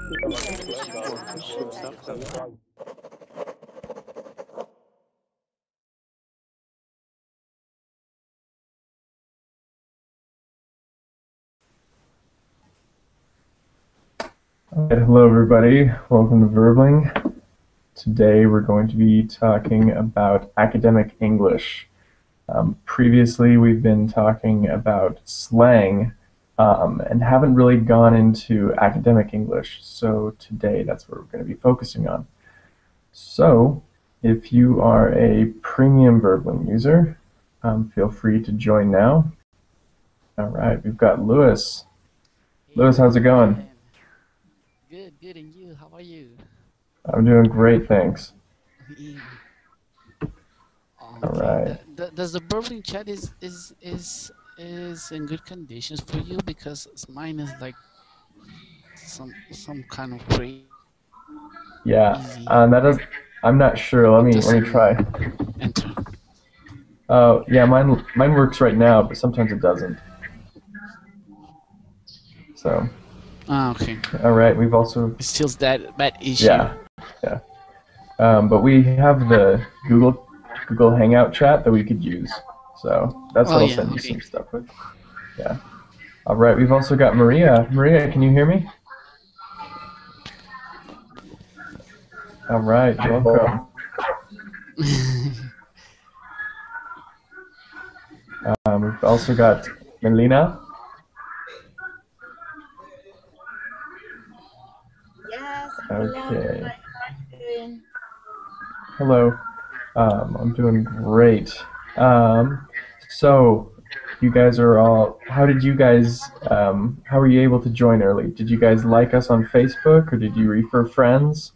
Alright, hello everybody, welcome to Verbling. Today we're going to be talking about academic English. Previously we've been talking about slang and haven't really gone into academic English, so today that's what we're going to be focusing on. So, if you are a premium Verbling user, feel free to join now. Alright, we've got Lewis. Lewis, how's it going? Good, and you? How are you? I'm doing great, thanks. Okay. All right. Does the Berlin chat is in good conditions for you? Because mine is like some kind of crazy. Yeah, that is. I'm not sure. Let me try. Enter. Yeah, mine works right now, but sometimes it doesn't. So. Okay. All right. We've also. It's still that bad issue. Yeah. But we have the Google Hangout chat that we could use. So that's what I'll send you some stuff with. Yeah. All right. We've also got Maria. Maria, can you hear me? All right. Welcome. We've also got Melina. Yes. Okay. Hello. I'm doing great. So, you guys are all. How did you guys? How were you able to join early? Did you guys like us on Facebook, or did you refer friends?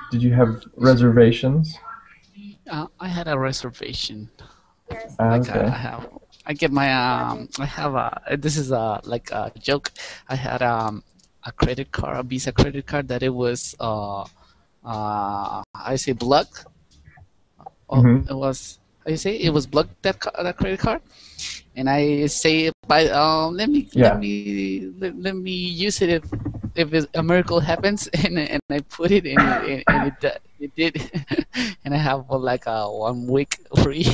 Did you have reservations? I had a reservation. Yes. Okay. I get my I have a. This is like a joke. I had a credit card, a Visa credit card that it was I say blocked. It was. How you say it was blocked that credit card, and I say by let me use it if a miracle happens, and I put it in and it did, and I have like 1 week free.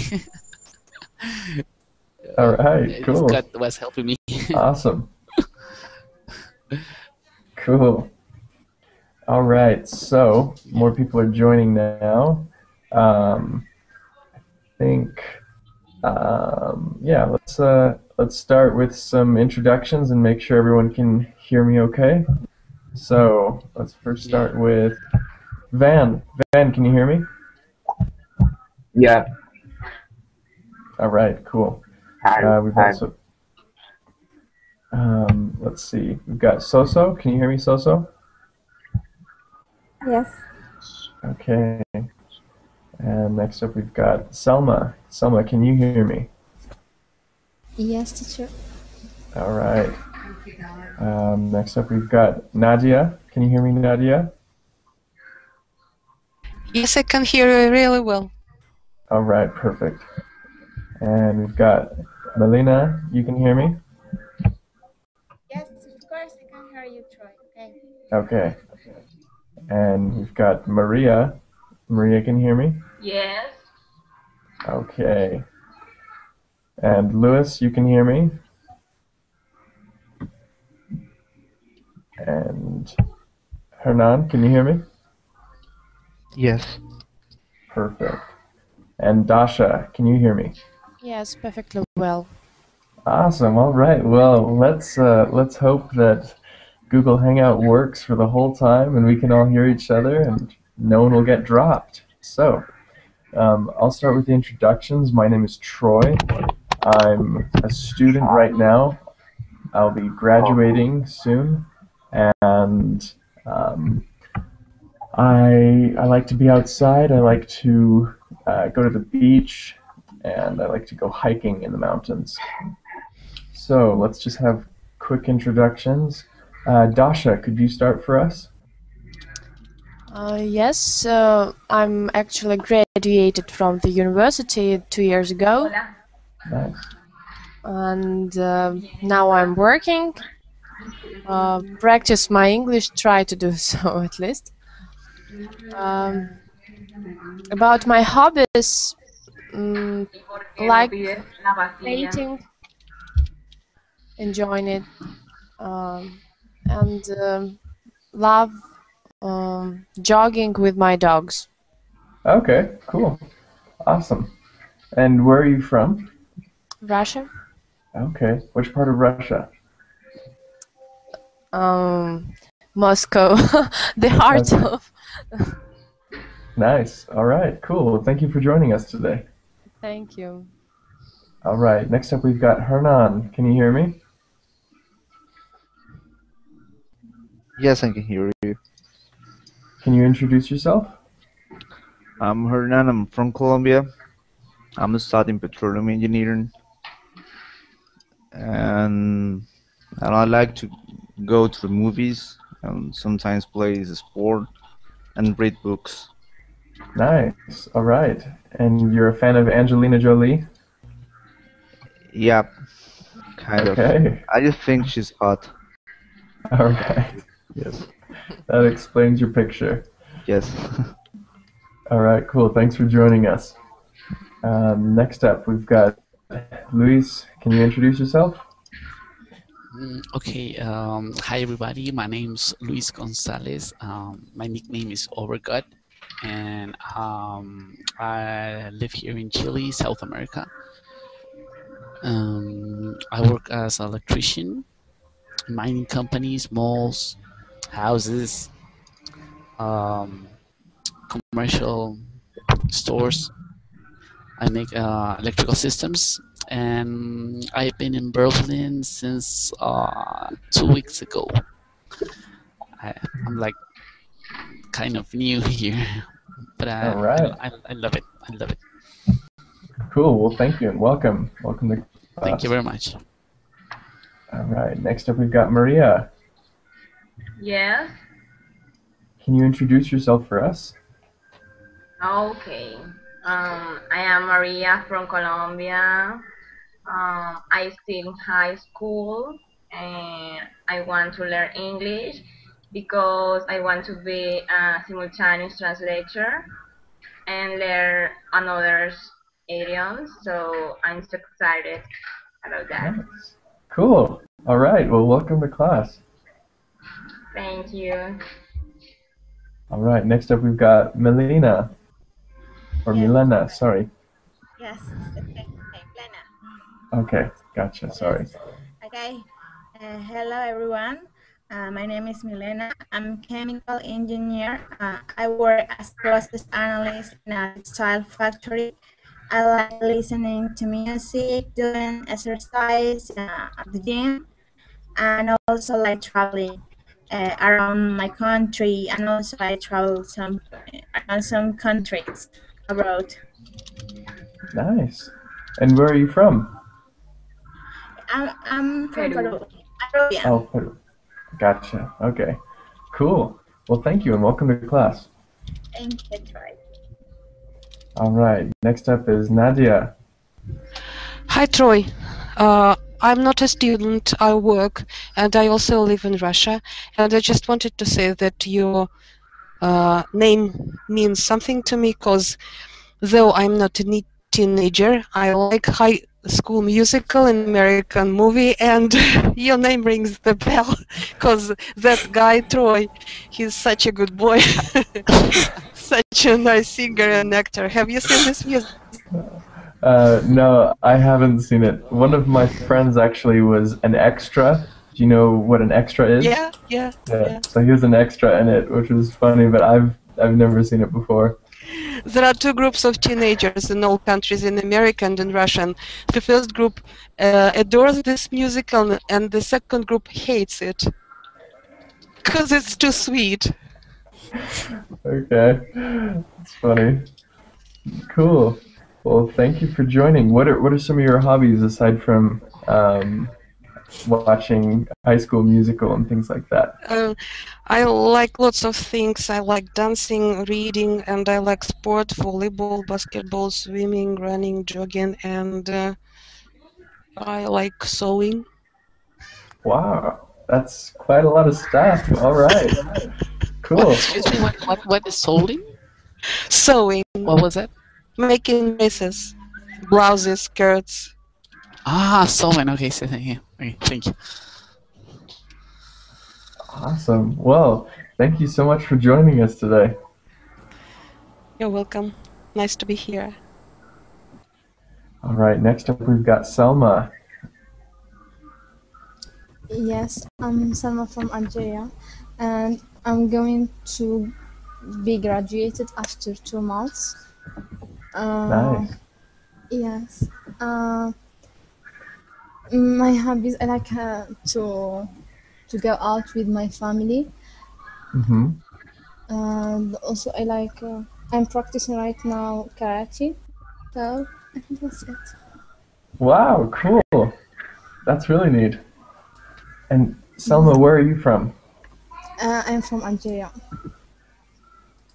All right, cool. God was helping me. Awesome. Cool. All right, so more people are joining now. I think, yeah, let's start with some introductions and make sure everyone can hear me okay. So let's first start with Van. Van, can you hear me? Yeah. All right, cool. We've also, let's see, we've got Soso. Can you hear me, Soso? Yes. Okay. And next up we've got Selma. Selma, can you hear me? Yes, teacher. All right. Next up we've got Nadia. Can you hear me, Nadia? Yes, I can hear you really well. All right, perfect. And we've got Melina. You can hear me? Yes, of course I can hear you, Troy. Okay. And we've got Maria. Maria, can you hear me? Yes. Okay. And Lewis, you can hear me? And Hernan, can you hear me? Yes. Perfect. And Dasha, can you hear me? Yes, perfectly well. Awesome. All right. Well, let's hope that Google Hangout works for the whole time and we can all hear each other and no one will get dropped. So, I'll start with the introductions. My name is Troy. I'm a student right now. I'll be graduating soon, and I like to be outside. I like to go to the beach, and I like to go hiking in the mountains. So let's just have quick introductions. Dasha, could you start for us? Yes, I'm actually graduated from the university 2 years ago. Nice. And now I'm working. practice my English, try to do so at least. About my hobbies, mm, like painting, enjoying it, and love jogging with my dogs. Okay, cool. Awesome. And where are you from? Russia, Okay. Which part of Russia? Moscow, the heart Okay. of. Nice. All right, cool. Well, thank you for joining us today. Thank you. All right, next up we've got Hernan. Can you hear me? Yes, I can hear you. Can you introduce yourself? I'm Hernan. I'm from Colombia. I'm studying petroleum engineering, and I like to go to the movies and sometimes play the sport and read books. Nice. All right. And you're a fan of Angelina Jolie? Yeah, kind of. Okay. I just think she's hot. All right. Yes. That explains your picture. Yes. All right, cool. Thanks for joining us. Next up, we've got Luis. Can you introduce yourself? Okay, hi everybody. My name's Luis Gonzalez. My nickname is Overgod, and I live here in Chile, South America. I work as an electrician, in mining companies, malls, houses, um, commercial stores. I make electrical systems, and I've been in Berlin since 2 weeks ago. I'm like kind of new here, but All right. I love it. I love it. Cool. Well, thank you and welcome. Welcome to Thank you class. very much. All right. Next up, we've got Maria. Yes. Can you introduce yourself for us? Okay. I am Maria from Colombia. I still in high school and I want to learn English because I want to be a simultaneous translator and learn another idioms. So I'm so excited about that. Nice. Cool. All right. Well, welcome to class. Thank you. All right. Next up, we've got Melina. Or Yes, Milena, sorry. yes, it's the same, Plena. Okay. Gotcha. Sorry. Yes. Okay. Hello, everyone. My name is Milena. I'm chemical engineer. I work as process analyst in a textile factory. I like listening to music, doing exercise at the gym, and also like traveling around my country. And also I travel around some countries abroad. Nice. And where are you from? I'm from Peru. Peru. Peruvian. Oh, Peru. Gotcha. Okay. Cool. Well, thank you and welcome to class. Thank you, Troy. All right. Next up is Nadia. Hi, Troy. I'm not a student, I work, and I also live in Russia. And I just wanted to say that your name means something to me because though I'm not a teenager, I like High School Musical, an American movie, and your name rings the bell because that guy, Troy, he's such a good boy. Such a nice singer and actor. Have you seen this music? No, I haven't seen it. One of my friends actually was an extra. Do you know what an extra is? Yeah. So he was an extra in it, which was funny, but I've never seen it before. There are two groups of teenagers in all countries, in America and in Russian. The first group adores this musical, and the second group hates it because it's too sweet. Okay, it's funny. Cool. Well, thank you for joining. What are some of your hobbies aside from watching High School Musical and things like that? I like lots of things. I like dancing, reading, and I like sport, volleyball, basketball, swimming, running, jogging, and I like sewing. Wow. That's quite a lot of stuff. All right. Cool. Excuse me, what is sewing? Sewing, What was that? making dresses, blouses, skirts. Ah, sewing. Okay, so yeah. Okay, thank you. Awesome. Well, thank you so much for joining us today. You're welcome. Nice to be here. All right, next up we've got Selma. Yes, I'm Selma from Algeria, and I'm going to be graduated after 2 months. Nice. Yes. My hobbies, I like to go out with my family, Mm-hmm. and also I like. I'm practicing right now karate, so I think that's it. Wow, cool. That's really neat. And Selma, where are you from? I'm from Algeria.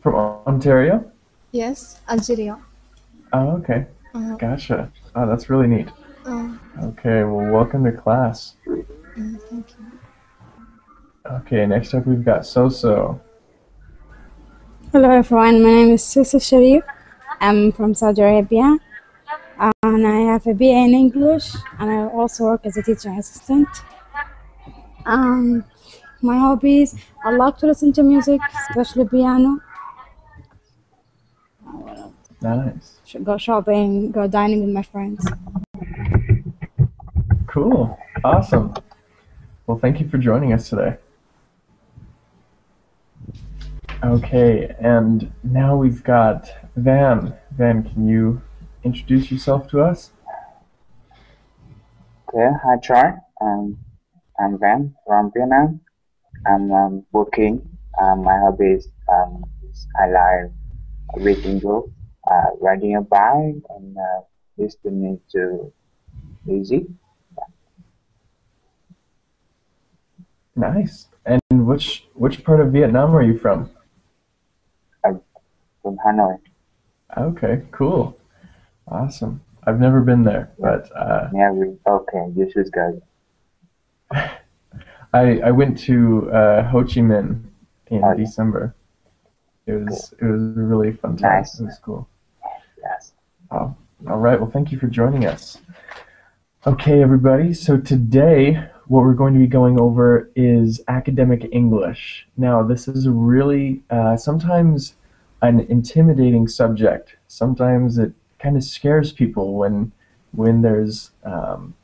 From Ontario? Yes, Algeria. Oh, okay. Gotcha. Oh, that's really neat. Okay, well, welcome to class. Thank you. Okay, next up we've got Soso. Hello everyone, my name is Susa Sharif. I'm from Saudi Arabia and I have a BA in English and I also work as a teaching assistant. My hobbies, I like to listen to music, especially piano. Nice. Go shopping, go dining with my friends. Cool. Awesome. Well, thank you for joining us today. Okay, and now we've got Van. Van, can you introduce yourself to us? Okay, hi Troy. I'm Van from Vietnam. I'm working. My hobbies I like reading books, riding a bike, and listening to music. Nice. And which part of Vietnam are you from? From Hanoi. Okay, cool. Awesome. I've never been there, but Okay, you should go. I went to Ho Chi Minh in December. It was a really fun time. Nice. It was cool. Yes. All right. Well, thank you for joining us. Okay, everybody. So today, what we're going to be going over is academic English. Now, this is really sometimes an intimidating subject. Sometimes it kind of scares people when there's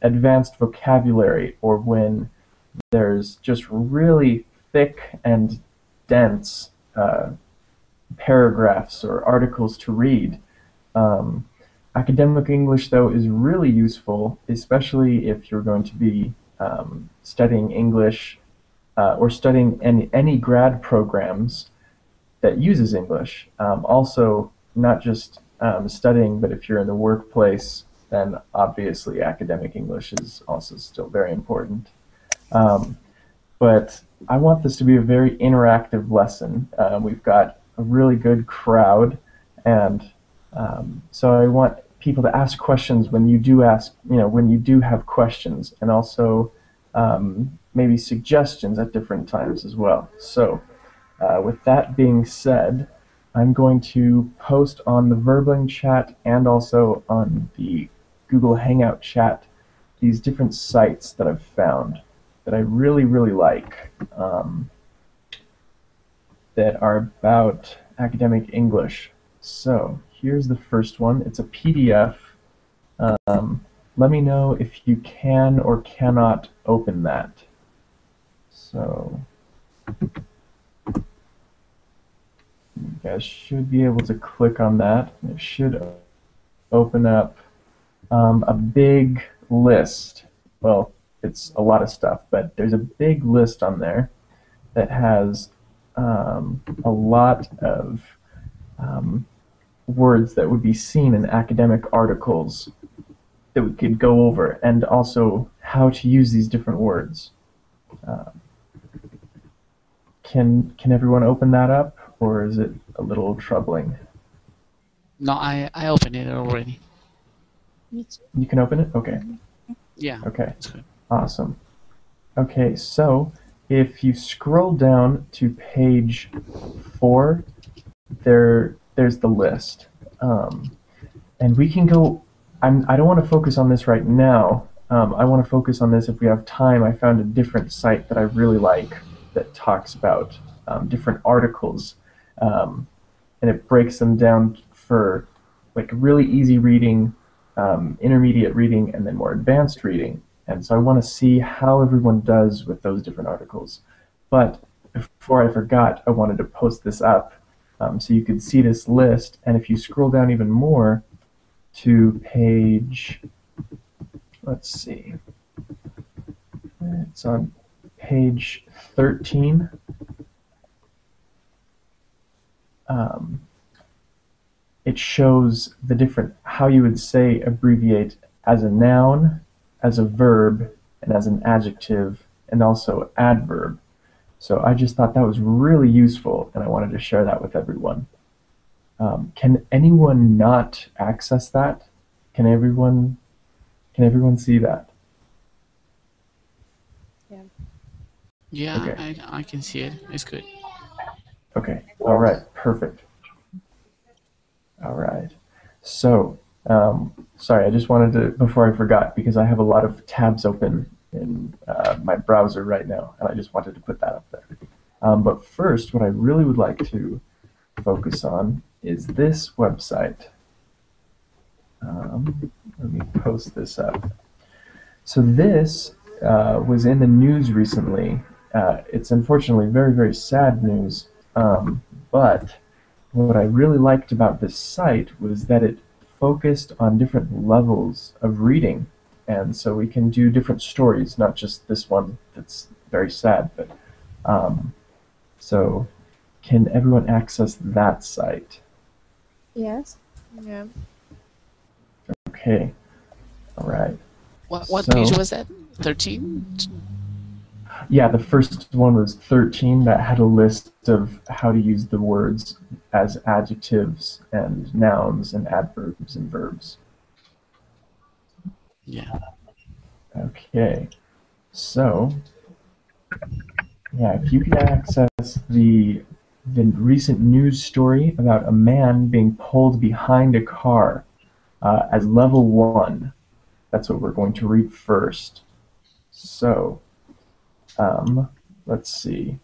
advanced vocabulary or when there's just really thick and dense paragraphs or articles to read. Academic English, though, is really useful, especially if you're going to be studying English or studying any grad programs that uses English. Also, not just studying, but if you're in the workplace, then obviously academic English is also still very important. But I want this to be a very interactive lesson. We've got a really good crowd, and so I want people to ask questions when you do when you do have questions, and also maybe suggestions at different times as well. So with that being said, I'm going to post on the Verbling chat and also on the Google Hangout chat these different sites that I've found that I really, really like that are about academic English. So here's the first one. It's a PDF. Let me know if you can or cannot open that. So you guys should be able to click on that. It should open up a big list. Well, it's a lot of stuff, but there's a big list on there that has a lot of words that would be seen in academic articles that we could go over, and also how to use these different words. Can everyone open that up, or is it a little troubling? No, I opened it already. You can open it? Okay. Yeah. Okay. That's good. Awesome. Okay, so if you scroll down to page 4, there's the list. And we can go. I don't want to focus on this right now. I want to focus on this if we have time. I found a different site that I really like that talks about different articles, and it breaks them down for like really easy reading, intermediate reading, and then more advanced reading. And so I want to see how everyone does with those different articles. But before I forgot, I wanted to post this up so you could see this list. And if you scroll down even more to page, let's see, it's on page 13. It shows the different, how you would say abbreviate as a noun, as a verb, and as an adjective, and also adverb. So I just thought that was really useful, and I wanted to share that with everyone. Can anyone not access that? Can everyone see that? Yeah, Okay. I can see it. It's good. Okay. All right. Perfect. All right. So, sorry, I just wanted to, before I forgot, because I have a lot of tabs open in my browser right now, and I just wanted to put that up there. But first, what I really would like to focus on is this website. Let me post this up. So this was in the news recently. It's unfortunately very, very sad news, but what I really liked about this site was that it focused on different levels of reading. And so we can do different stories, not just this one that's very sad. But so can everyone access that site? Yes. Yeah. Okay. All right. What page was that? 13? Yeah, the first one was 13 that had a list of how to use the words as adjectives and nouns and adverbs and verbs. Yeah. Okay. So, yeah, if you could access the recent news story about a man being pulled behind a car as level 1, that's what we're going to read first. So, let's see.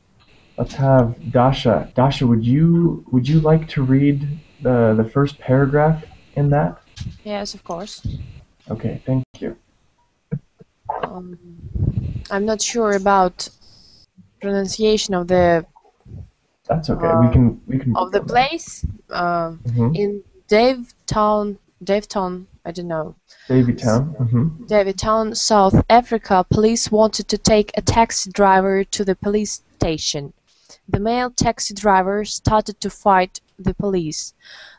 Let's have Dasha. Dasha, would you like to read the first paragraph in that? Yes, of course. Okay, thank you. I'm not sure about pronunciation of the That's okay. We can of the work on that. place Mhm. in Davetown, I don't know. Davytown. Davitown, South Africa, police wanted to take a taxi driver to the police station. The male taxi driver started to fight the police.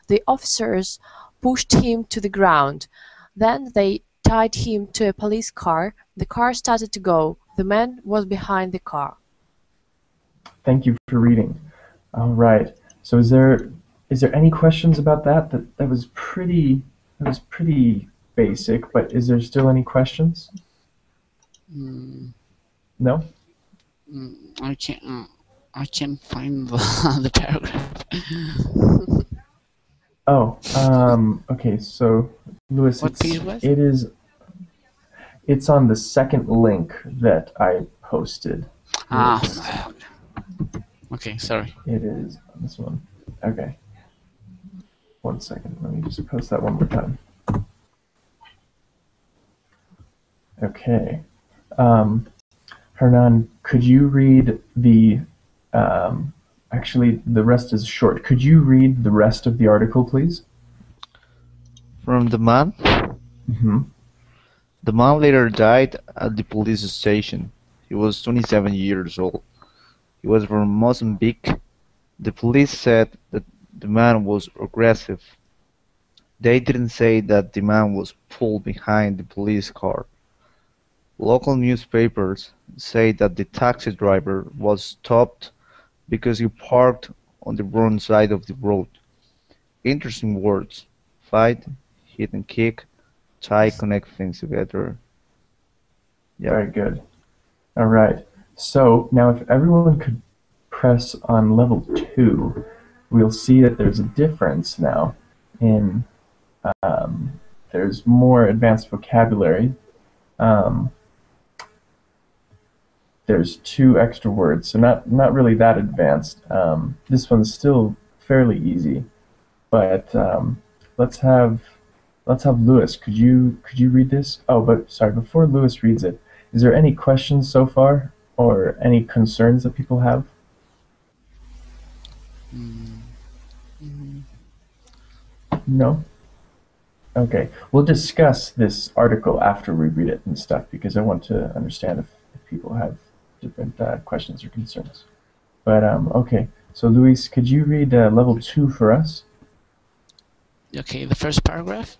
The officers pushed him to the ground. Then they tied him to a police car. The car started to go. The man was behind the car. Thank you for reading. All right. So is there any questions about that? That was pretty basic, but is there still any questions? No? I can't find the paragraph. Oh, okay. So, Louis, What page was? it's on the second link that I posted. Okay, sorry. It is on this one. Okay. 1 second. Let me just post that one more time. Okay. Hernan, could you read the actually, the rest is short. Could you read the rest of the article, please? From the man? Mm-hmm. The man later died at the police station. He was 27 years old. He was from Mozambique. The police said that the man was aggressive. They didn't say that the man was pulled behind the police car. Local newspapers say that the taxi driver was stopped because he parked on the wrong side of the road. Interesting words. Fight, hit and kick, try connect things together. Yeah. Very good. All right. So now if everyone could press on level 2, we'll see that there's a difference now in there's more advanced vocabulary. Um, there's 2 extra words, so not really that advanced. This one's still fairly easy, but let's have Lewis. Could you read this? Oh, but sorry, before Lewis reads it, is there any questions so far or any concerns that people have? Mm, mm, No? Okay. We'll discuss this article after we read it and stuff because I want to understand if people have different questions or concerns. But okay. So Luis, could you read level 2 for us? Okay, the first paragraph.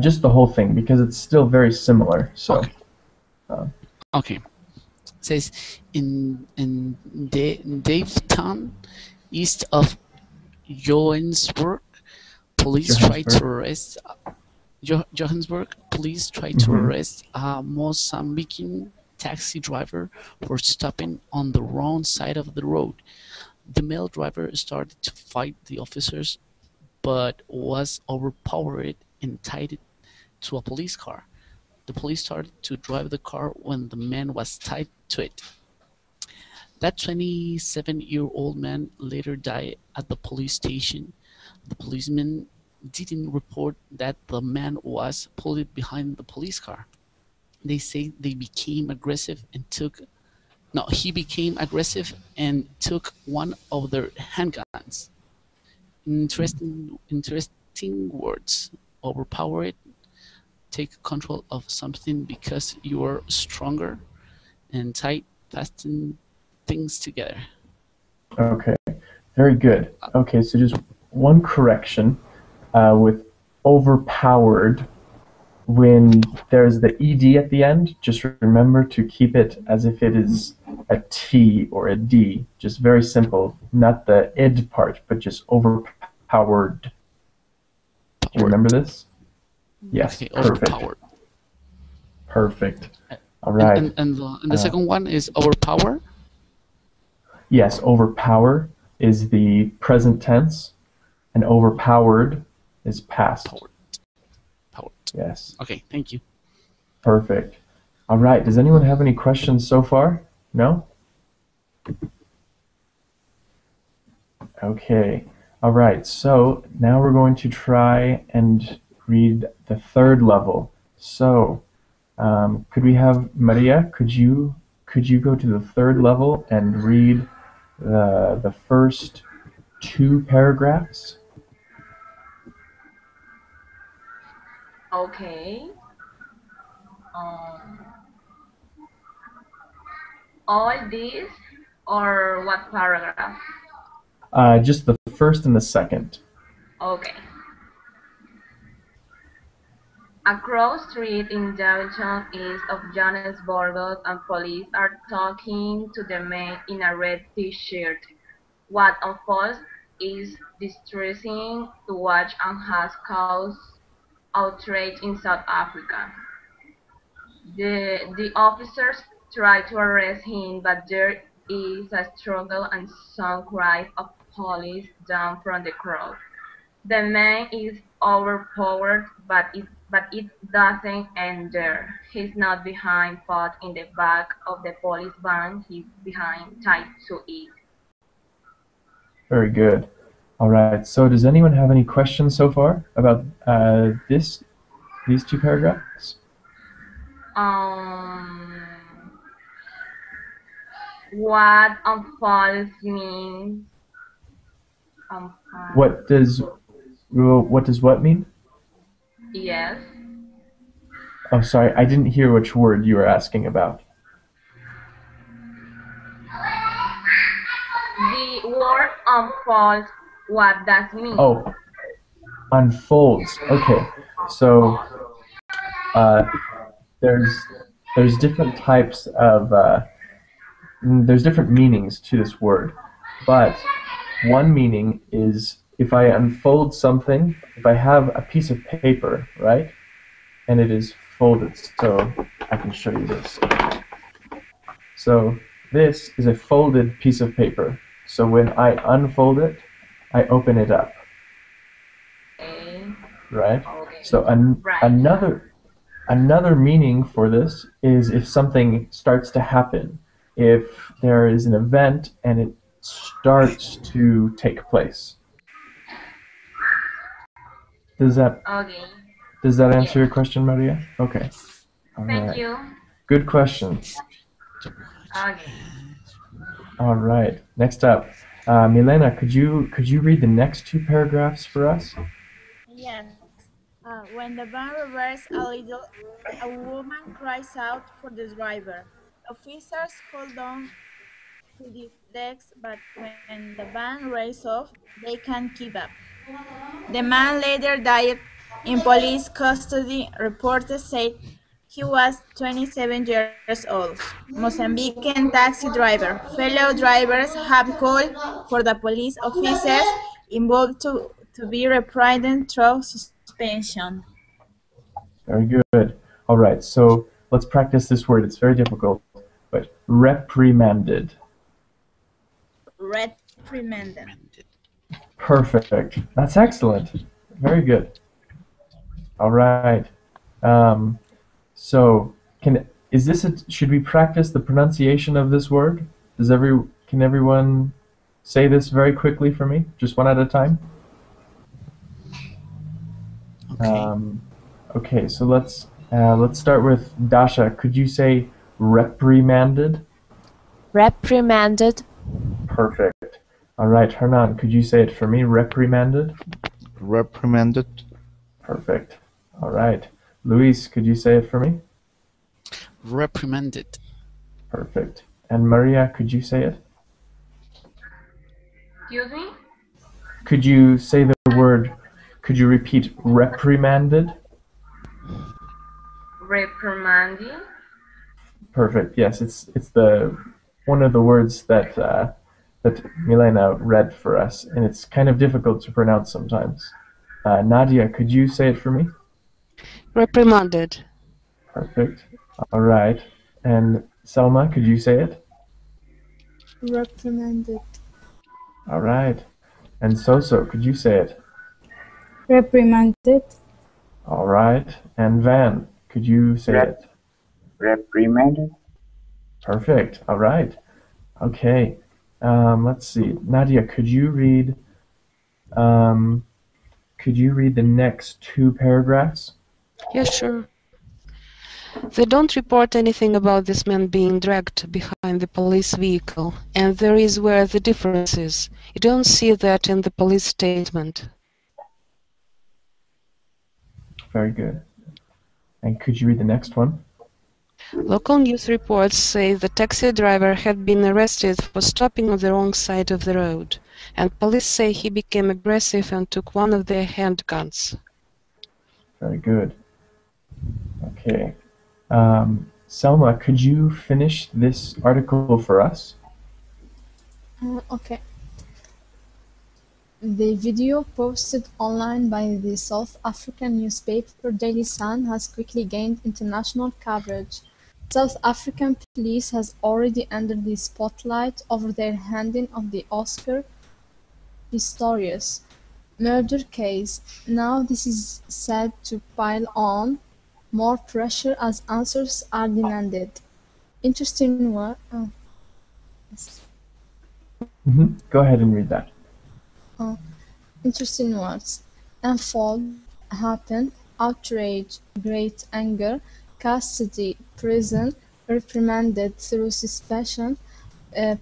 Just the whole thing because it's still very similar. So. Okay. Okay. It says in Davetown, east of Johannesburg, police tried to arrest Johannesburg. Police tried to arrest a Mozambican taxi driver for stopping on the wrong side of the road. The male driver started to fight the officers, but was overpowered and tied to a police car. The police started to drive the car when the man was tied to it. That 27-year-old man later died at the police station. The policeman didn't report that the man was pulled behind the police car. They say he became aggressive and took one of their handguns. Interesting words. Overpowered, take control of something because you are stronger, and tight, fasten things together. Okay, very good. Okay, so just one correction with overpowered. When there's the ed at the end, just remember to keep it as if it is a T or a D. Just very simple, not the id part, but just overpowered. Do you remember this? Yes, Okay, perfect. overpowered. Perfect. All right. And the second one is overpower? Yes, overpower is the present tense, and overpowered is past. Powered. Yes. Okay, thank you. Perfect. All right. Does anyone have any questions so far? No? Okay. All right. So now we're going to try and read the 3rd level. So could we have Maria? Could you go to the 3rd level and read the first 2 paragraphs? Okay. All this or what paragraph? Just the first and the second. Okay. A cross street in Daventry east of Johannesburg, and police are talking to the man in a red t-shirt. What unfolds is distressing to watch and has caused outrage in South Africa. The officers try to arrest him, but there is a struggle and some cries of police down from the crowd. The man is overpowered, but it doesn't end there. He's not behind, but in the back of the police van. He's behind, tied to it. Very good. All right. So does anyone have any questions so far about these 2 paragraphs? What unfolds means? What does what mean? Yes. Oh, sorry, I didn't hear which word you were asking about. The word unfolds, what does it mean? Oh, unfolds. Okay, so there's different types of there's different meanings to this word, but one meaning is if I unfold something, if I have a piece of paper, right, and it is folded, so I can show you this. So this is a folded piece of paper. So when I unfold it, I open it up. Okay. Right? Okay. So Right. another meaning for this is if something starts to happen, if there is an event and it starts to take place. Does that Okay. answer Yes. your question, Maria? Okay. All Thank right. you. Good question. Okay. All right. Next up, Milena, could you read the next two paragraphs for us? Yes. When the van reverses a little, a woman cries out for the driver. Officers hold on to the legs, but when the van races off, they can't keep up. The man later died in police custody. Reporters said he was 27 years old. Mozambican taxi driver. Fellow drivers have called for the police officers involved to be reprimanded through suspension. Very good. All right. So let's practice this word. It's very difficult, but reprimanded. Reprimanded. Perfect. That's excellent. Very good. All right. Um, so should we practice the pronunciation of this word? Can everyone say this very quickly for me, just one at a time? Okay. Okay. So let's start with Dasha. Could you say reprimanded? Reprimanded. Perfect. All right, Hernan, could you say it for me? Reprimanded? Reprimanded. Perfect. All right. Luis, could you say it for me? Reprimanded. Perfect. And Maria, could you say it? Excuse me? Could you say the word, could you repeat reprimanded? Reprimanding. Perfect. Yes, it's the one of the words that that Milena read for us, and it's kind of difficult to pronounce sometimes. Nadia, could you say it for me? Reprimanded. Perfect. All right. And Selma, could you say it? Reprimanded. All right. And Soso, could you say it? Reprimanded. All right. And Van, could you say Rep- it? reprimanded. Perfect. All right. Okay. Let's see. Nadia, could you read the next two paragraphs? Yeah, sure. They don't report anything about this man being dragged behind the police vehicle, and there is where the difference is. You don't see that in the police statement. Very good. And could you read the next one? Local news reports say the taxi driver had been arrested for stopping on the wrong side of the road, and police say he became aggressive and took one of their handguns. Very good. Okay. Selma, could you finish this article for us? Okay. The video posted online by the South African newspaper Daily Sun has quickly gained international coverage. South African police has already entered the spotlight over their handling of the Oscar Pistorius murder case. Now this is said to pile on more pressure as answers are demanded. Interesting word. Go ahead and read that. Interesting words. Unfold, happen, outrage, great anger, custody, prison, reprimanded through suspension,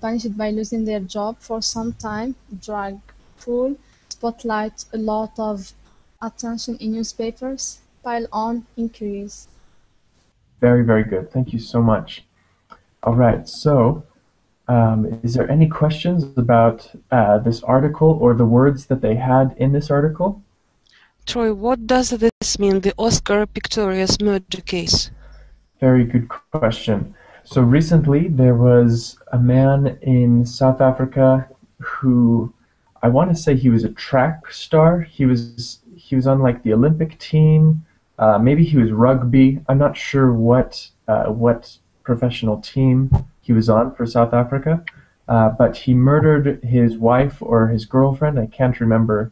punished by losing their job for some time, drag, pull, spotlight, a lot of attention in newspapers, pile on, increase. Very, very good. Thank you so much. All right. So, is there any questions about this article or the words that they had in this article? Troy, what does this mean, the Oscar Pistorius murder case? Very good question. So recently there was a man in South Africa who, I want to say he was a track star. He was on like the Olympic team. Maybe he was rugby. I'm not sure what professional team he was on for South Africa, but he murdered his wife or his girlfriend. I can't remember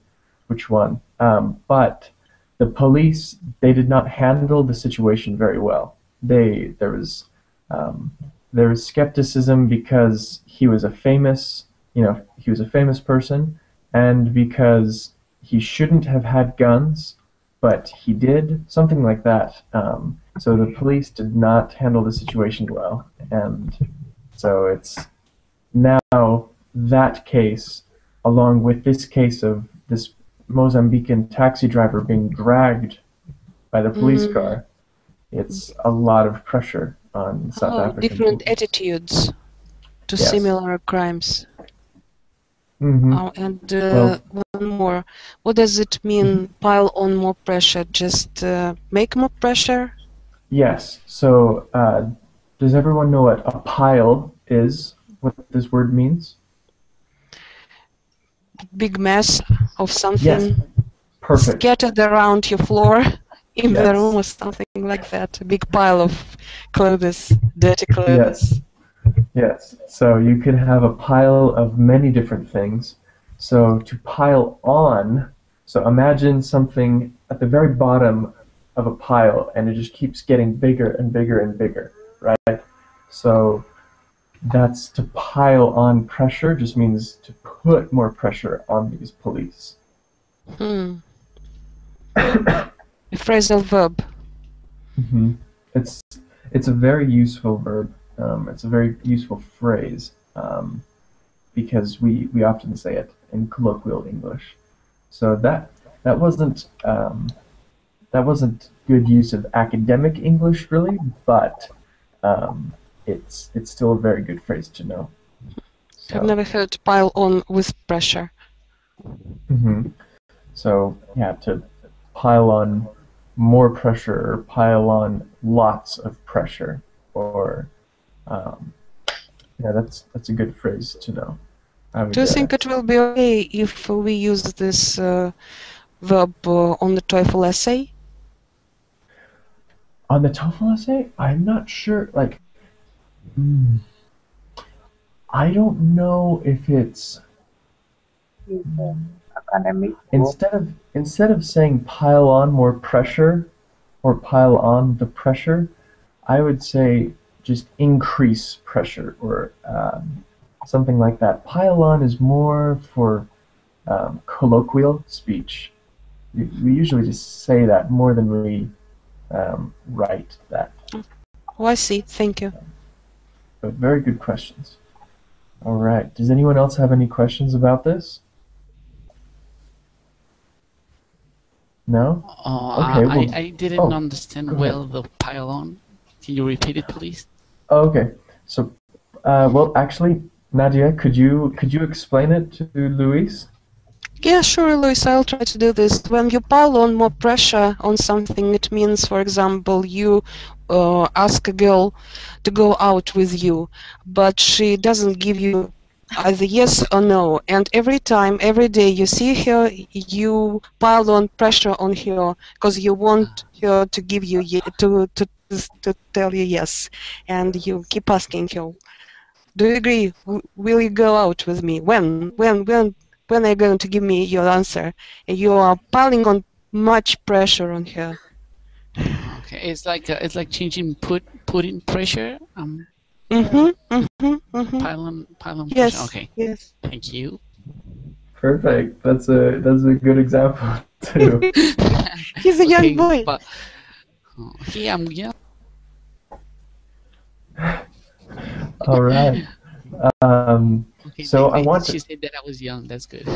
which one. But the police, they did not handle the situation very well. There was skepticism because he was a famous, he was a famous person, and because he shouldn't have had guns, but he did, something like that. So the police did not handle the situation well, and so it's now that case, along with this case of this Mozambican taxi driver being dragged by the police car, it's a lot of pressure on South African different police. attitudes to Yes. similar crimes. Mm-hmm. And Well, one more. What does it mean, pile on more pressure? Just make more pressure? yes. So, does everyone know what a pile is? What this word means? Big mess of Yes. something Perfect. scattered around your floor in the Yes. room or something like that. A big pile of clothes, dirty clothes. Yes. So you could have a pile of many different things. So to pile on, so imagine something at the very bottom of a pile and it just keeps getting bigger and bigger and bigger, right? So that's to pile on pressure, just means to put more pressure on these police. A phrasal verb. Mm-hmm. It's a very useful verb. It's a very useful phrase because we often say it in colloquial English. So that wasn't good use of academic English really, but it's still a very good phrase to know. So, I've never heard pile on with pressure. mm-hmm. So yeah, to pile on more pressure or pile on lots of pressure, or yeah, that's a good phrase to know. Do you think it will be okay if we use this verb on the TOEFL essay? On the TOEFL essay, I'm not sure. Like, I don't know if it's academic. instead of saying pile on more pressure or pile on the pressure, I would say just increase pressure or something like that. Pile on is more for colloquial speech. We usually just say that more than we write that. Oh, I see. Thank you. But very good questions. All right. Does anyone else have any questions about this? No? Okay. Well, I didn't understand well the pile-on. Can you repeat it, please? Okay. So, well, actually, Nadia, could you explain it to Luis? Yeah, sure, Luis, I'll try to do this. When you pile on more pressure on something, it means, for example, you ask a girl to go out with you, but she doesn't give you either yes or no. And every time, every day you see her, you pile on pressure on her because you want her to give you to tell you yes, and you keep asking her, "Do you agree? Will you go out with me? When are you going to give me your answer?" And you are piling on much pressure on her. Okay, it's like changing putting pressure. Pile on Yes. pressure. Okay. Yes. Thank you. Perfect. That's a good example too. He's a young boy. But yeah, I'm young. All right. Okay, so I want she to. said that I was young. That's good.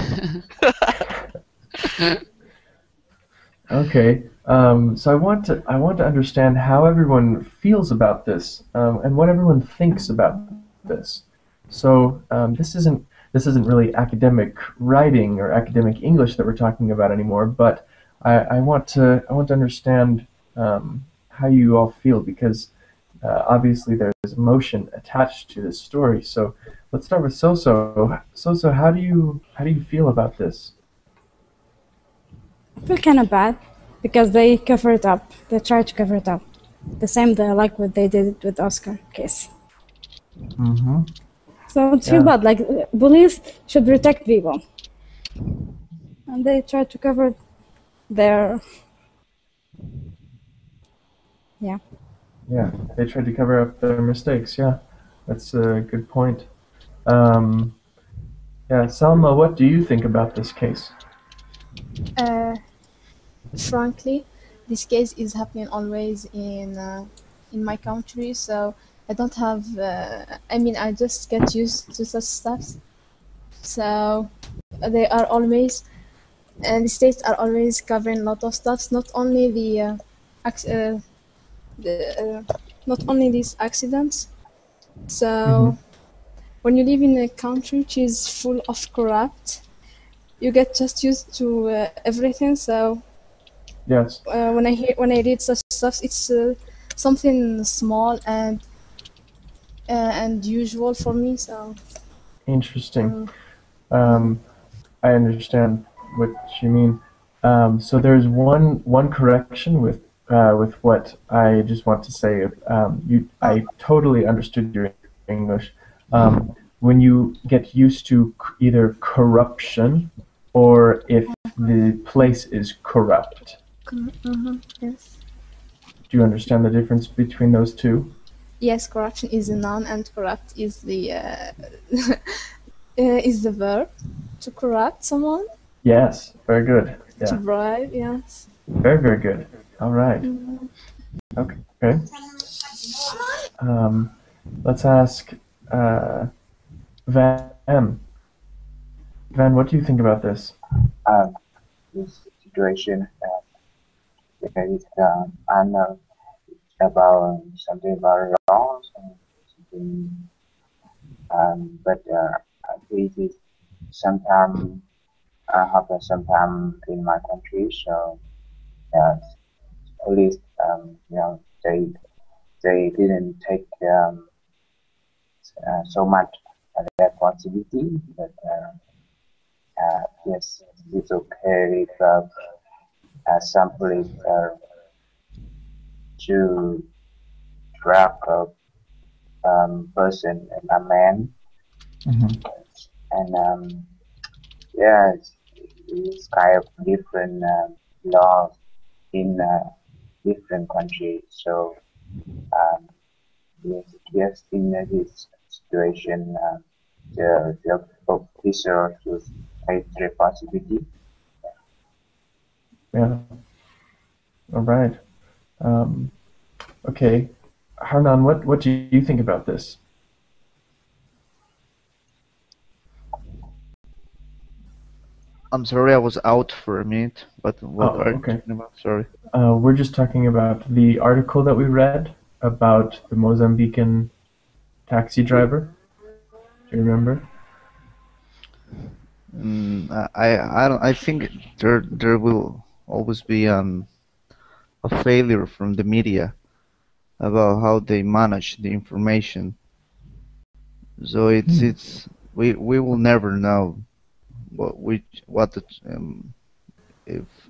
Okay. So I want to understand how everyone feels about this and what everyone thinks about this. So this isn't really academic writing or academic English that we're talking about anymore, but I want to understand how you all feel because obviously there's emotion attached to this story. So let's start with Soso. Soso, how do you feel about this? I feel kind of bad because they cover it up. They try to cover it up. The same like what they did with Oscar case. Mm-hmm. So it's too bad. Like police should protect people, and they try to cover their Yeah, they tried to cover up their mistakes. Yeah, that's a good point. Um, yeah, Selma, what do you think about this case? Frankly, this case is happening always in my country, so I don't have. I mean, I just get used to such stuff. So they are always, and the states are always covering a lot of stuff. Not only not only these accidents. So when you live in a country which is full of corrupt, you get just used to everything. So Yes. when I read such stuff, it's something small and usual for me. So Interesting. I understand what you mean. So there's one correction with what I just want to say. I totally understood your English. When you get used to either corruption or if the place is corrupt. yes. Do you understand the difference between those two? Yes, corruption is a noun, and corrupt is the is the verb to corrupt someone. Yes, very good. To Yeah, bribe, yes. very, very good. All right. Okay. Let's ask Van. Van, what do you think about this? This situation, there is, I know about something about laws and something, but this is sometimes happen sometime in my country. So yes, police, they didn't take so much responsibility, but yes, it's okay if some police to track a person, a man, and yeah, it's kind of different laws in different countries. So yes, in this situation, the officer should take responsibility. Yeah. All right. Okay. Hernan, what do you think about this? I'm sorry, I was out for a minute, but what are you Okay. talking about? Sorry. We're just talking about the article that we read about the Mozambican taxi driver. Do you remember? I think there will always be a failure from the media about how they manage the information. So we will never know what the,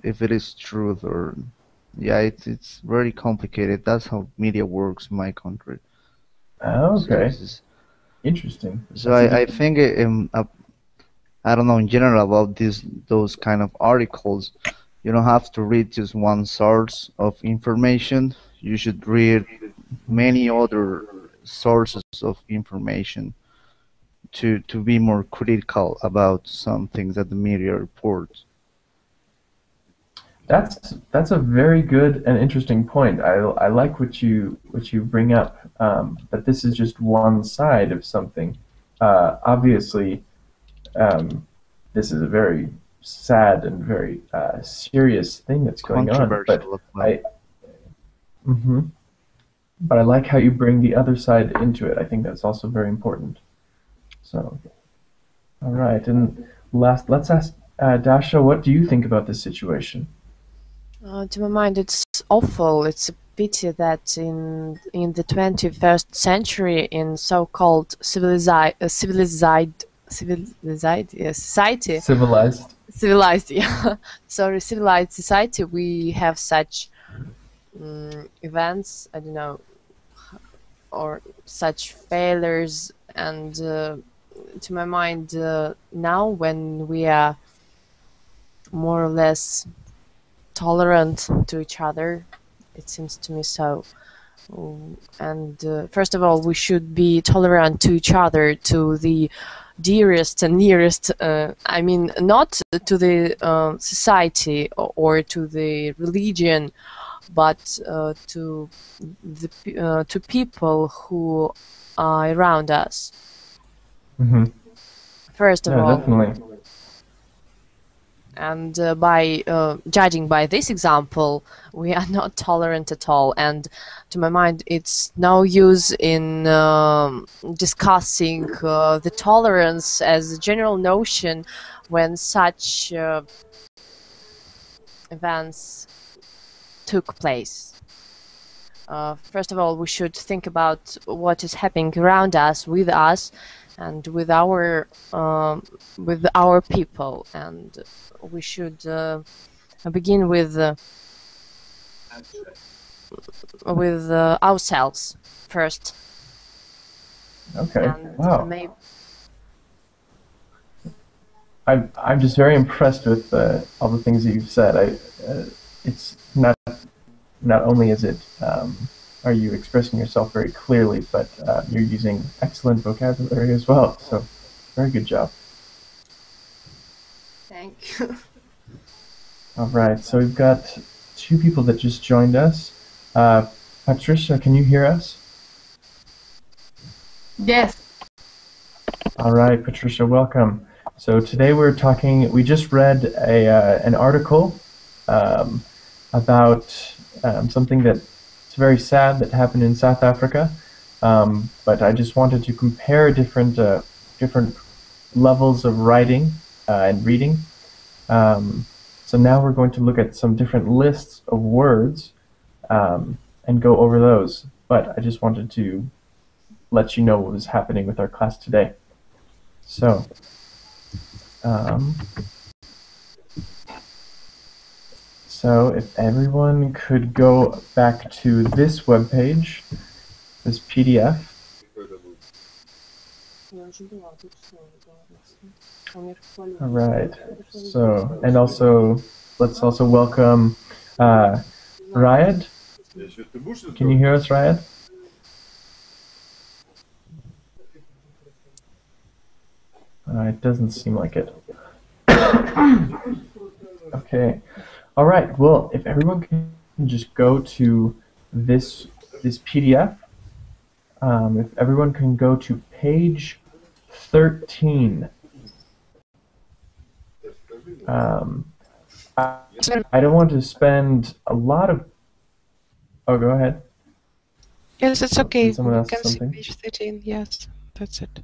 if it is truth or yeah, it's very complicated. That's how media works in my country. Okay. Interesting. So I think I don't know in general about those kind of articles. You don't have to read just one source of information. You should read many other sources of information to be more critical about some things that the media reports. That's a very good and interesting point. I like what you bring up. That this is just one side of something. Obviously, this is a very sad and very serious thing that's going on. But Controversial as well. but I like how you bring the other side into it. I think that's also very important. So, all right, and let's ask Dasha, what do you think about this situation? To my mind, it's awful. It's a pity that in the 21st century, in so-called civilized society, civilized, yeah, sorry, civilized society, we have such events. I don't know or such failures. And to my mind, now when we are more or less tolerant to each other, it seems to me so. And first of all, we should be tolerant to each other, to the dearest and nearest. I mean, not to the society or to the religion, but to people who are around us. Mm-hmm. First of Yeah, all. definitely. And by judging by this example, we are not tolerant at all. And to my mind, it's no use in discussing the tolerance as a general notion when such events took place. First of all, we should think about what is happening around us, and with our people, and we should begin with ourselves first. Okay. And Wow. maybe I'm just very impressed with all the things that you've said. It's not only is it are you expressing yourself very clearly, but you're using excellent vocabulary as well. So, very good job. thank you. All right. So we've got two people that just joined us. Patricia, can you hear us? Yes. All right, Patricia, welcome. So today we just read an article about something that's very sad that happened in South Africa, but I just wanted to compare different levels of writing and reading. So now we're going to look at some different lists of words and go over those. But I just wanted to let you know what was happening with our class today. So, if everyone could go back to this webpage, this PDF. All right. So, and also, let's also welcome Rayad. Can you hear us, Rayad? It doesn't seem like it. Okay. All right. Well, if everyone can just go to this PDF, if everyone can go to page 13. I don't want to spend a lot of. Oh, go ahead. Yes, it's okay. Did someone We ask can see something? page 13. Yes, that's it.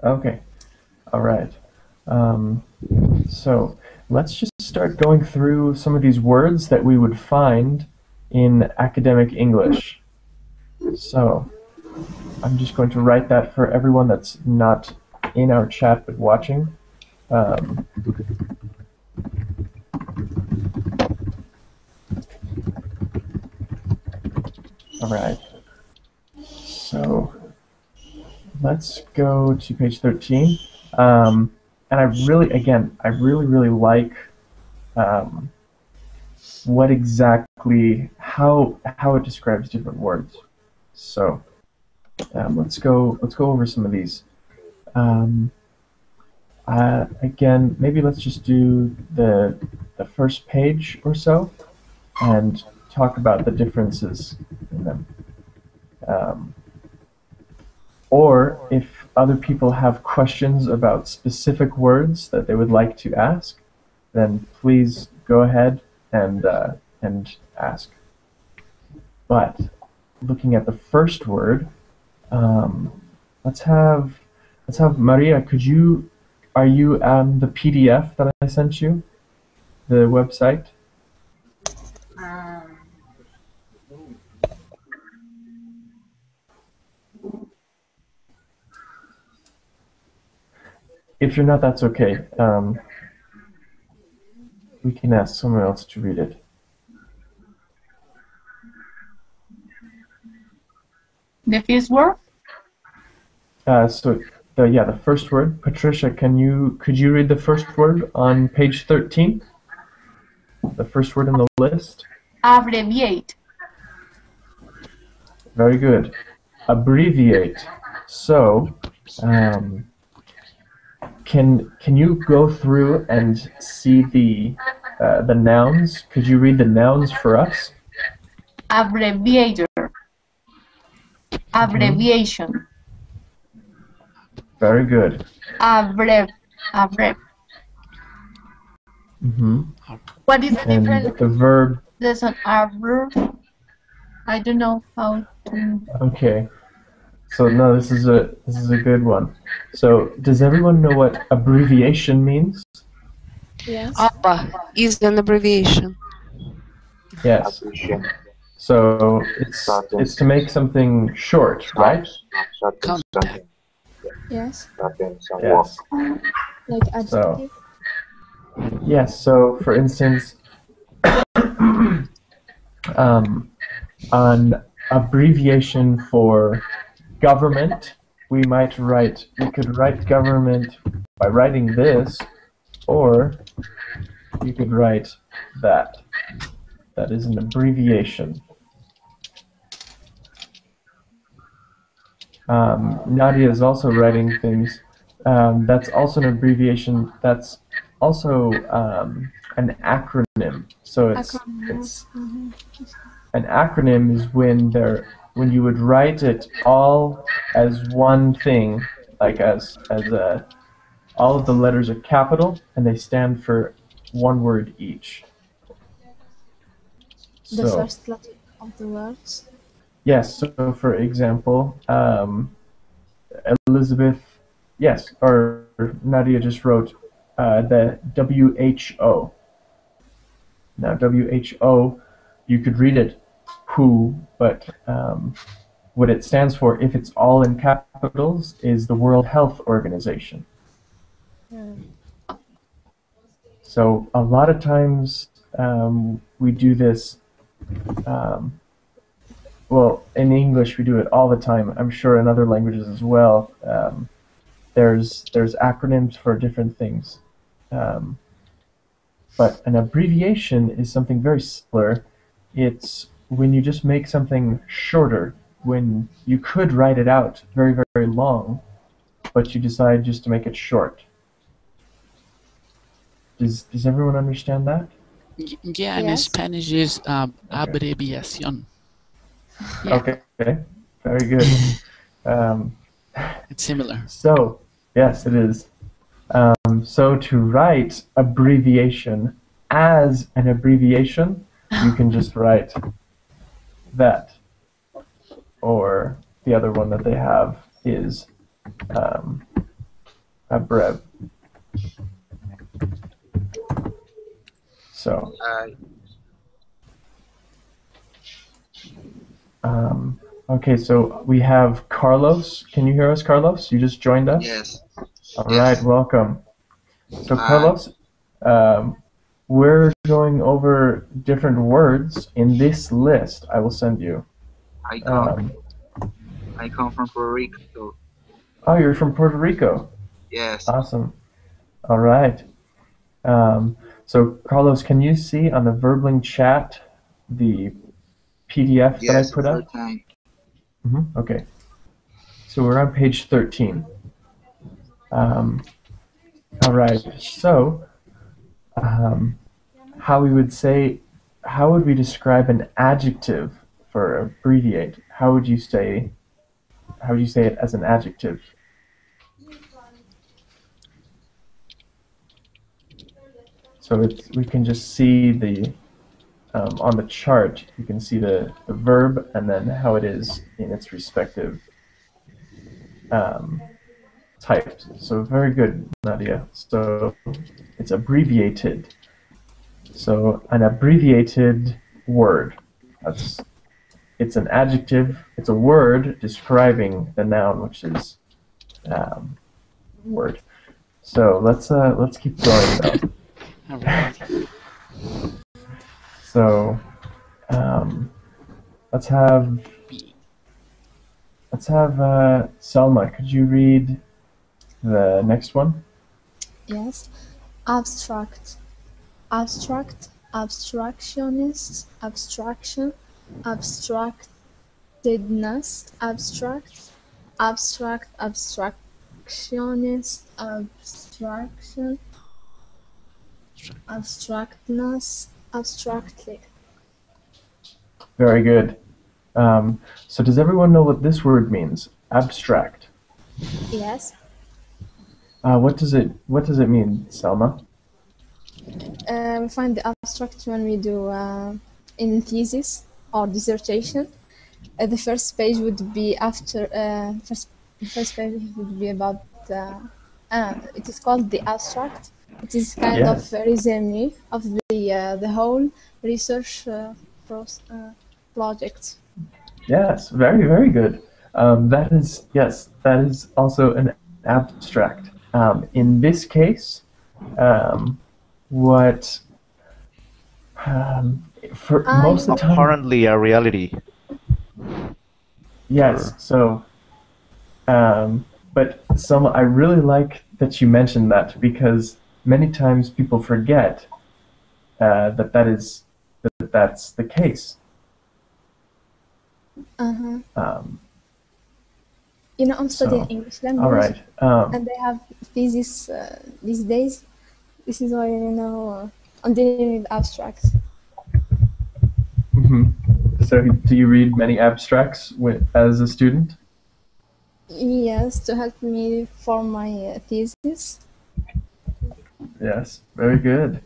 Okay. All right. So let's just start going through some of these words that we would find in academic English. So I'm just going to write that for everyone that's not in our chat but watching. All right. So let's go to page 13. And I really like what exactly, how it describes different words. So let's go over some of these. Again, maybe let's just do the first page or so and talk about the differences in them. Or if other people have questions about specific words that they would like to ask, then please go ahead and ask. But looking at the first word, let's have Maria. Are you on the PDF that I sent you, the website? If you're not, that's okay. We can ask someone else to read it. The first word? The first word. Patricia, could you read the first word on page 13? The first word in the list. Abbreviate. Very good. Abbreviate. So, can you go through and see the nouns? Could you read the nouns for us? Abbreviator. Abbreviation. Very good. Abbrev. What is the difference? The verb. There's an abbrev. I don't know how to. Okay. So no, this is a good one. So does everyone know what abbreviation means? Yes. ABBA is an abbreviation. Yes. So it's to make something short, right? Yes. Yes. Like adjective. Yes. So for instance, an abbreviation for government, we could write government by writing this, or you could write that. That is an abbreviation. Nadia is also writing things. That's also an abbreviation. That's also an acronym. So it's an acronym is when you would write it all as one thing, like as all of the letters are capital and they stand for one word each. The first letter of the words. Yes. So for example, Elizabeth, yes, or Nadia just wrote the WHO. Now WHO, you could read it WHO, but what it stands for, if it's all in capitals, is the World Health Organization. So a lot of times we do this. Well, in English we do it all the time. I'm sure in other languages as well. There's acronyms for different things. But an abbreviation is something very similar. It's when you just make something shorter, when you could write it out very, very long, but you decide just to make it short. Does everyone understand that? Yeah, in Spanish is abreviación. Yeah. Okay, very good. It's similar. So, yes, it is. So to write abbreviation as an abbreviation, you can just write that. Or the other one that they have is abrev. So, okay, so we have Carlos. Can you hear us, Carlos? You just joined us? Yes. All right, welcome. So, Carlos, we're going over different words in this list I will send you. I come from Puerto Rico. Oh, you're from Puerto Rico? Yes. Awesome. All right. So, Carlos, can you see on the Verbling chat the PDF that I put up? Okay. So we're on page 13. All right. So, how would we describe an adjective for abbreviate? How would you say it as an adjective? So we can just see the on the chart. You can see the verb and then how it is in its respective types. So very good, Nadia. So it's abbreviated. So an abbreviated word. It's an adjective. It's a word describing the noun, which is word. So let's keep going though. So let's have let's have Selma. Could you read the next one? Yes. Abstract. Abstract, abstractionist, abstraction, abstractedness, abstract, abstract, abstractionist, abstraction, abstractness, abstractly. Very good. So does everyone know what this word means? Abstract. Yes. What does it mean, Selma? We find the abstract when we do in thesis or dissertation. The first page would be after the first page would be about it is called the abstract. It is kind of Yes. a resume of the whole research project. Yes. Very, very good. That is also an abstract. In this case, what for most of the time, Apparently a reality. yes. So, but Selma, I really like that you mentioned that because many times people forget that's the case. Um, I'm studying so, English language, all right. and they have thesis these days. This is why I'm dealing with abstracts. So, do you read many abstracts as a student? Yes, to help me for my thesis. Yes, very good.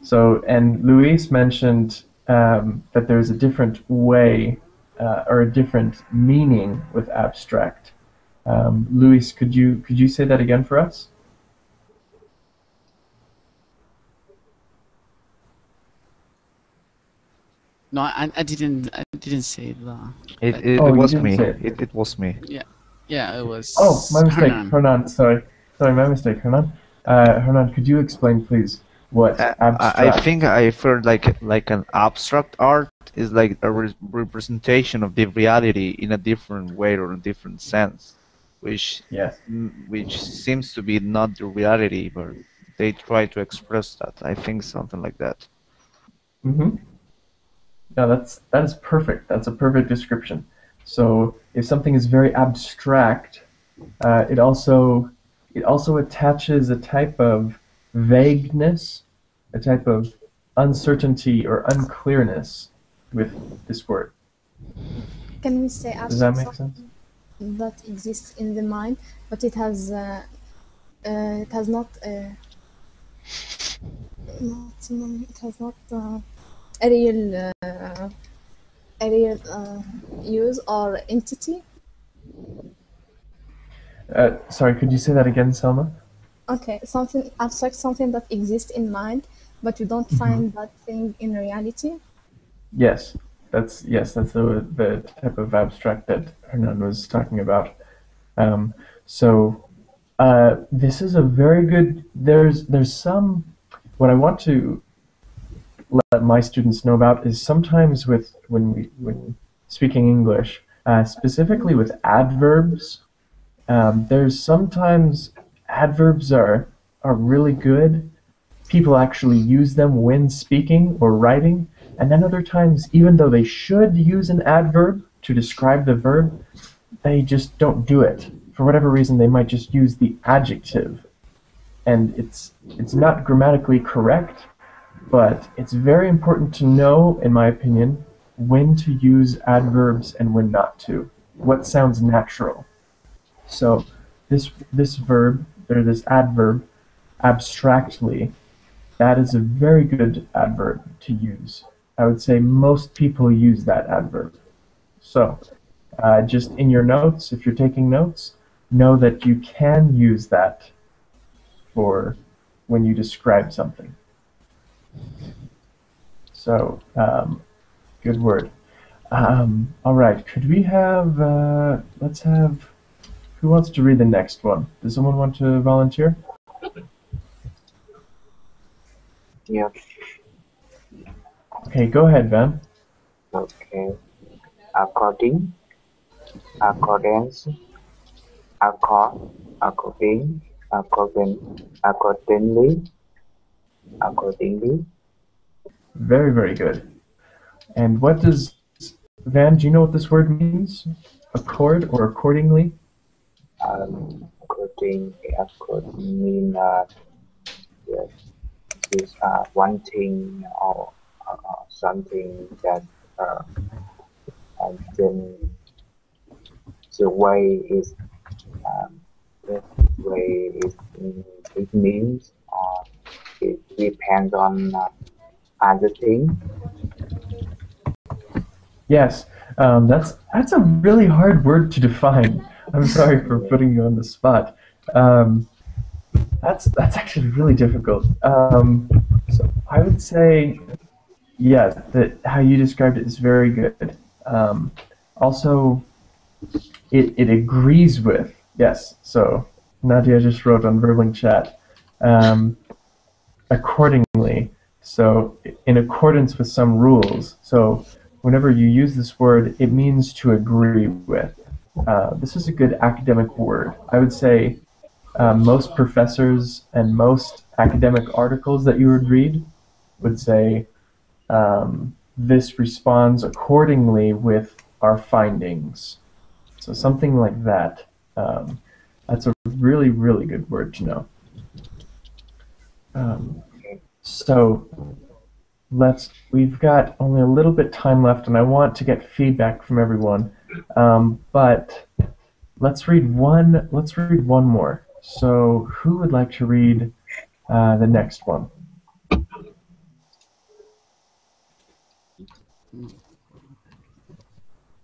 So, and Luis mentioned that there's a different way or a different meaning with abstract. Luis, could you say that again for us? No, I didn't say that. It Oh, you was didn't me. say it. It was me. Yeah, it was Oh, my mistake, Hernan. Hernan. Sorry, my mistake, Hernan. Hernan, could you explain, please, what I abstract? think I've heard like an abstract art is like a representation of the reality in a different way or a different sense, which Yes. which seems to be not the reality, but they try to express that. I think something like that. Mm-hmm. No, that is perfect. That's a perfect description. So if something is very abstract, it also attaches a type of vagueness, a type of uncertainty or unclearness with this word. Can we say Does that abstract make sense? something that exists in the mind, but it has not a real use or entity? Sorry, could you say that again, Selma? Okay, something abstract, something that exists in mind, but you don't find that thing in reality. Yes, that's the type of abstract that Hernan was talking about. Um, so this is a very good. There's some. What I want to let my students know about is sometimes when speaking English, specifically with adverbs, there's sometimes adverbs are really good. People actually use them when speaking or writing, and then other times, even though they should use an adverb to describe the verb, they just don't do it. For whatever reason, they might just use the adjective, and it's not grammatically correct, but it's very important to know, in my opinion, when to use adverbs and when not to. What sounds natural. So this verb or this adverb abstractly, that is a very good adverb to use. I would say most people use that adverb. So just in your notes, if you're taking notes, know that you can use that for when you describe something. So good word. All right, could we have, let's have, who wants to read the next one? Does someone want to volunteer? Yeah. Okay, go ahead, Van. Okay. According. accordance, accord, according, accordingly, accordingly. Very, very good. And what does, Van, do you know what this word means? Accord or accordingly? According mean yes, is one thing or something that and then the way is the way it means it depends on other thing. Yes, that's a really hard word to define. I'm sorry for putting you on the spot. That's actually really difficult. So I would say, yeah, that how you described it is very good. Also, it agrees with, yes. So Nadia just wrote on Verbling chat, accordingly. So in accordance with some rules. So whenever you use this word, it means to agree with. This is a good academic word. I would say most professors and most academic articles that you would read would say this responds accordingly with our findings. So something like that. That's a really, really good word to know. So we've got only a little bit time left, and I want to get feedback from everyone. But let's read one more. So who would like to read the next one?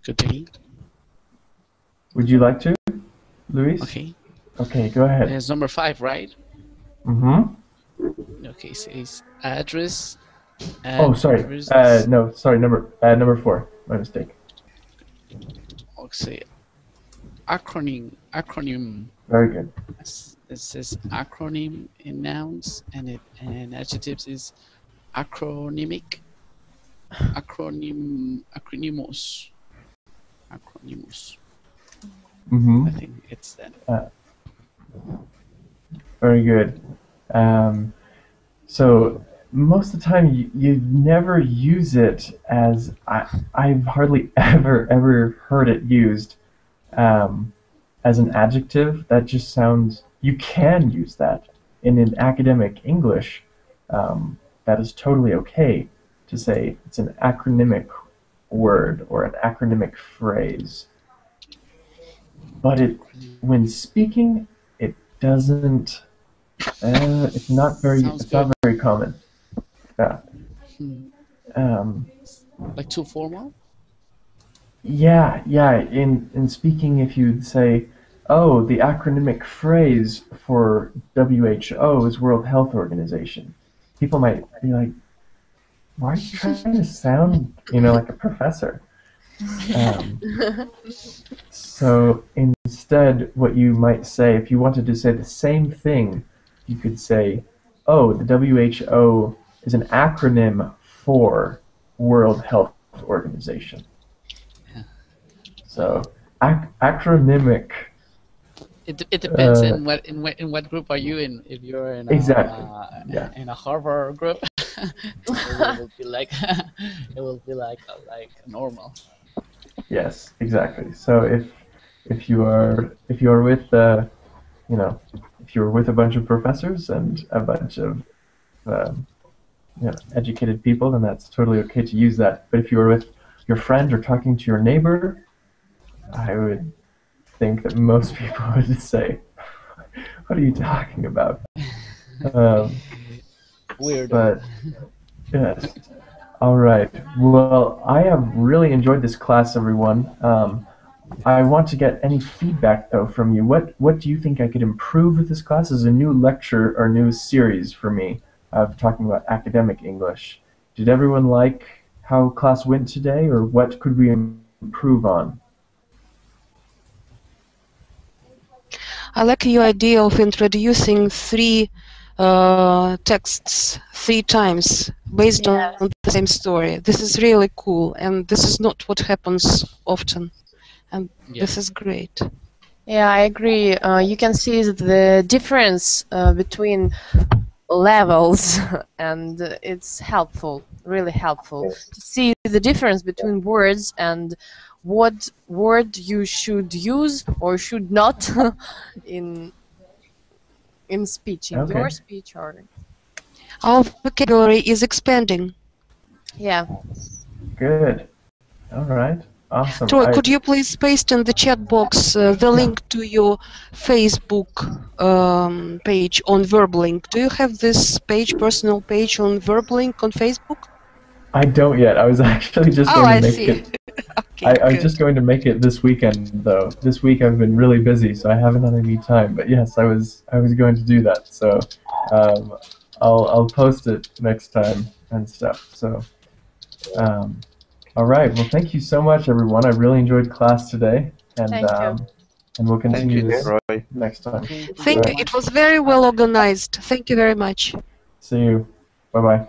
Could be. Would you like to, Luis? Okay. Okay, go ahead. It's number 5, right? Mm-hmm. Okay, it says address. Oh, sorry. No, sorry. Number 4. My mistake. Okay. Acronym. Very good. It says acronym in nouns, and adjectives is acronymic. Acronymous. Mm-hmm. I think it's that. Very good. So most of the time you never use it as I've hardly ever heard it used as an adjective. That just sounds. You can use that in academic English. That is totally okay to say it's an acronymic word or an acronymic phrase. But when speaking, it doesn't. It's not very common. Yeah. Like too formal? Yeah. In speaking, if you'd say, "Oh, the acronymic phrase for WHO is World Health Organization," people might be like, "Why are you trying to sound, like a professor?" So instead, what you might say, if you wanted to say the same thing, you could say, "Oh, the WHO is an acronym for World Health Organization." So acronymic. It depends in what group are you in. If you're in exactly in a Harvard group, it will be like normal. Yes, exactly. So if you are with if you're with a bunch of professors and a bunch of educated people, then that's totally okay to use that. But if you were with your friend or talking to your neighbor, I would think that most people would say, "What are you talking about?" Weird. But yes. All right. Well, I have really enjoyed this class, everyone. I want to get any feedback though from you. What do you think I could improve with this class? This is a new lecture or new series for me of talking about academic English. Did everyone like how class went today, or what could we improve on? I like your idea of introducing 3 texts 3 times based on the same story. This is really cool, and this is not what happens often. and this is great. Yeah, I agree. You can see the difference between levels, and it's helpful, really helpful, to see the difference between words and what word you should use or should not in speech, in your speech, or our vocabulary is expanding. yeah. Good. All right. Awesome. Troy, could you please paste in the chat box the link to your Facebook page on Verblink? Do you have this page, personal page on Verblink on Facebook? I don't yet. I was actually just going to make it. Okay, I was just going to make it this weekend, though. This week I've been really busy, so I haven't had any time. But yes, I was going to do that. So I'll post it next time and stuff. So all right. Well, thank you so much, everyone. I really enjoyed class today, and and we'll continue this next time. Thank you. It was very well organized. Thank you very much. See you. Bye bye.